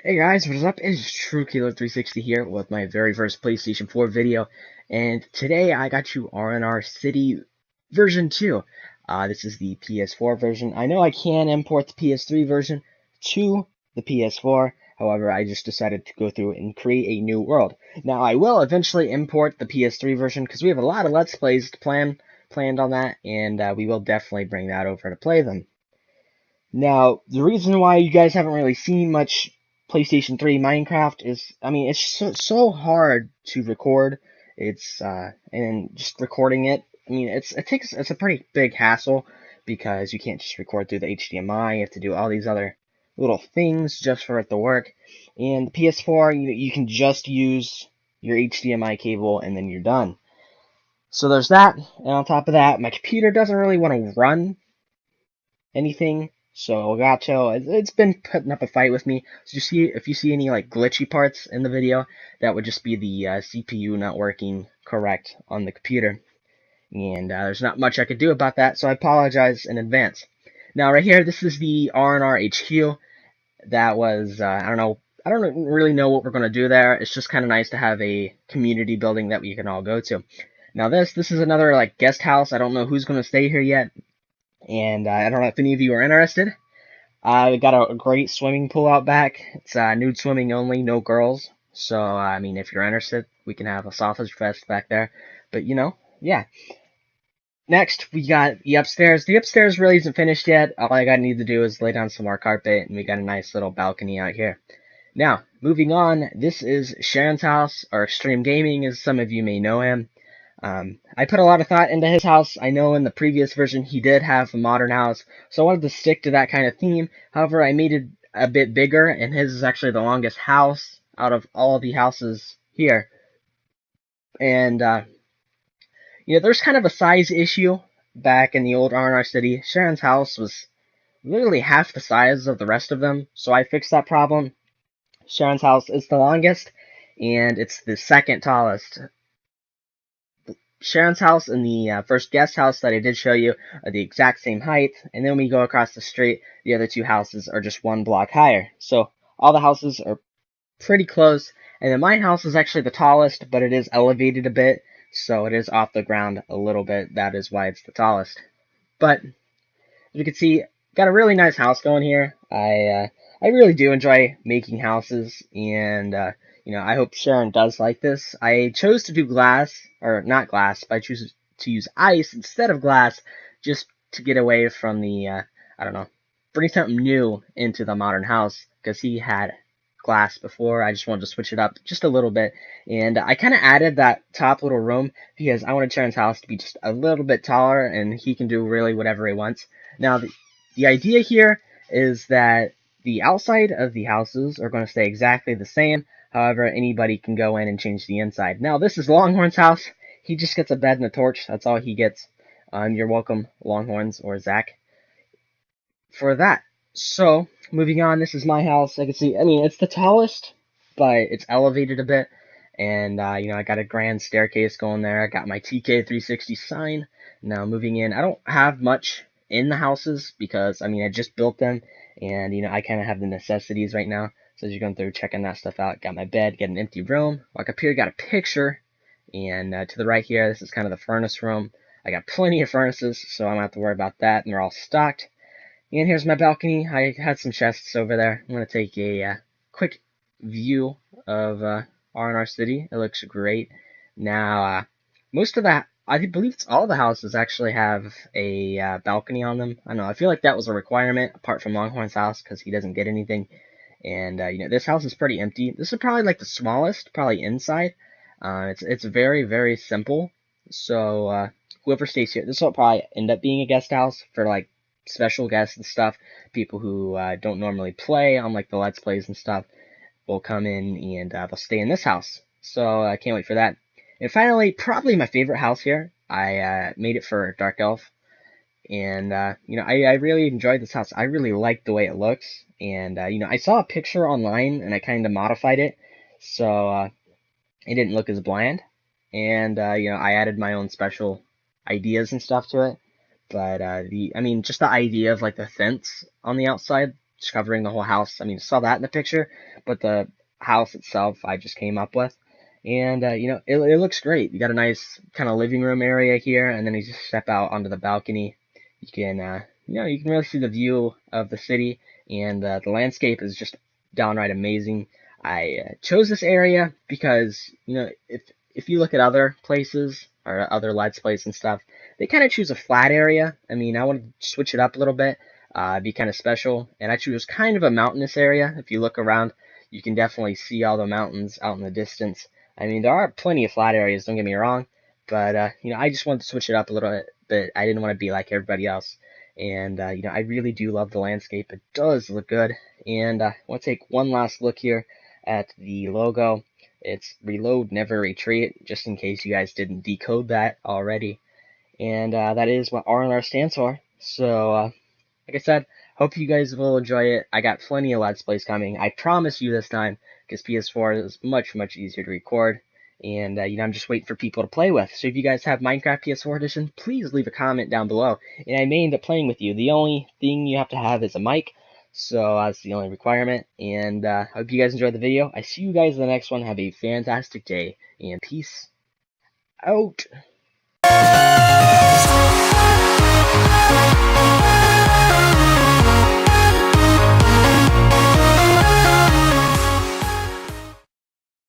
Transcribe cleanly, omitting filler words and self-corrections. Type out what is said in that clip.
Hey guys, what is up? It's TrueKiller360 here with my very first PlayStation 4 video, and today I got you RnR CIty version 2. This is the PS4 version. I know I can import the PS3 version to the PS4, however, I just decided to go through and create a new world. Now, I will eventually import the PS3 version because we have a lot of Let's Plays planned on that, and we will definitely bring that over to play them. Now, the reason why you guys haven't really seen much PlayStation 3 Minecraft is, I mean, it's so hard to record. And just recording it, I mean, it's a pretty big hassle because you can't just record through the HDMI. You have to do all these other little things just for it to work. And the PS4, you can just use your HDMI cable and then you're done. So there's that, and on top of that, my computer doesn't really want to run anything. So Gato, it's been putting up a fight with me. So if you see any like glitchy parts in the video, that would just be the CPU not working correct on the computer. And there's not much I could do about that, so I apologize in advance. Now right here, this is the RnR HQ. That was, I don't really know what we're going to do there. It's just kind of nice to have a community building that we can all go to. Now this is another like guest house. I don't know who's going to stay here yet. And I don't know if any of you are interested. We got a great swimming pool out back. It's nude swimming only, no girls. So, I mean, if you're interested, we can have a sausage fest back there. But, yeah. Next, we got the upstairs. The upstairs really isn't finished yet. All I need to do is lay down some more carpet, and we got a nice little balcony out here. Now, moving on, this is Sharon's house, or Extreme Gaming, as some of you may know him. I put a lot of thought into his house. I know in the previous version he did have a modern house, so I wanted to stick to that kind of theme. However, I made it a bit bigger, and his is actually the longest house out of all the houses here. And, there's kind of a size issue back in the old RnR CIty. Sharon's house was literally half the size of the rest of them, so I fixed that problem. Sharon's house is the longest, and it's the second tallest. Sharon's house and the first guest house that I did show you are the exact same height, and then we go across the street, the other two houses are just one block higher. So all the houses are pretty close, and then my house is actually the tallest, but it is elevated a bit, so it is off the ground a little bit. That is why it's the tallest. But as you can see, got a really nice house going here. I really do enjoy making houses, and I hope Sharon does like this. I chose to do glass, or not glass, but I choose to use ice instead of glass, just to get away from the I don't know, bring something new into the modern house, because he had glass before. I just wanted to switch it up just a little bit, and I kind of added that top little room because I wanted Sharon's house to be just a little bit taller, and he can do really whatever he wants. Now, the idea here is that the outside of the houses are going to stay exactly the same. However, anybody can go in and change the inside. Now, this is Longhorn's house. He just gets a bed and a torch. That's all he gets. You're welcome, Longhorns or Zach, for that. So, moving on, this is my house. I can see, I mean, it's the tallest, but it's elevated a bit. And, I got a grand staircase going there. I got my TK360 sign. Now, moving in, I don't have much in the houses because, I mean, I just built them. And, I kind of have the necessities right now. So, as you're going through checking that stuff out, got my bed, got an empty room. Like up here, got a picture. And to the right here, this is kind of the furnace room. I got plenty of furnaces, so I don't have to worry about that. And they're all stocked. And here's my balcony. I had some chests over there. I'm going to take a quick view of RnR CIty. It looks great. Now, most of that, I believe it's all the houses actually have a balcony on them. I don't know. I feel like that was a requirement, apart from Longhorn's house, because he doesn't get anything. And, this house is pretty empty. This is probably like the smallest, probably inside. It's very, very simple. So, whoever stays here, this will probably end up being a guest house for, like, special guests and stuff. People who don't normally play on, like, the Let's Plays and stuff will come in and they'll stay in this house. So, I can't wait for that. And finally, probably my favorite house here. I made it for Dark Elf. And, I really enjoyed this house. I really like the way it looks. And, I saw a picture online and I kind of modified it. So, it didn't look as bland. And, I added my own special ideas and stuff to it. But, just the idea of, like, the fence on the outside just covering the whole house. I mean, I saw that in the picture, but the house itself I just came up with. And it looks great. You got a nice kind of living room area here, and then you just step out onto the balcony. You can you can really see the view of the city, and the landscape is just downright amazing. I chose this area because if you look at other places or other Let's Plays and stuff, they kind of choose a flat area. I mean, I want to switch it up a little bit, be kind of special, and I choose kind of a mountainous area. If you look around, you can definitely see all the mountains out in the distance. I mean, there are plenty of flat areas, don't get me wrong, but I just wanted to switch it up a little bit. I didn't want to be like everybody else, and I really do love the landscape. It does look good, and I want to take one last look here at the logo. It's reload, never retreat, just in case you guys didn't decode that already, and that is what RnR stands for. So, like I said, hope you guys will enjoy it. I got plenty of Let's Plays coming. I promise you this time, because PS4 is much, much easier to record. And, I'm just waiting for people to play with. So if you guys have Minecraft PS4 Edition, please leave a comment down below. And I may end up playing with you. The only thing you have to have is a mic. So that's the only requirement. And I hope you guys enjoyed the video. I see you guys in the next one. Have a fantastic day. And peace out.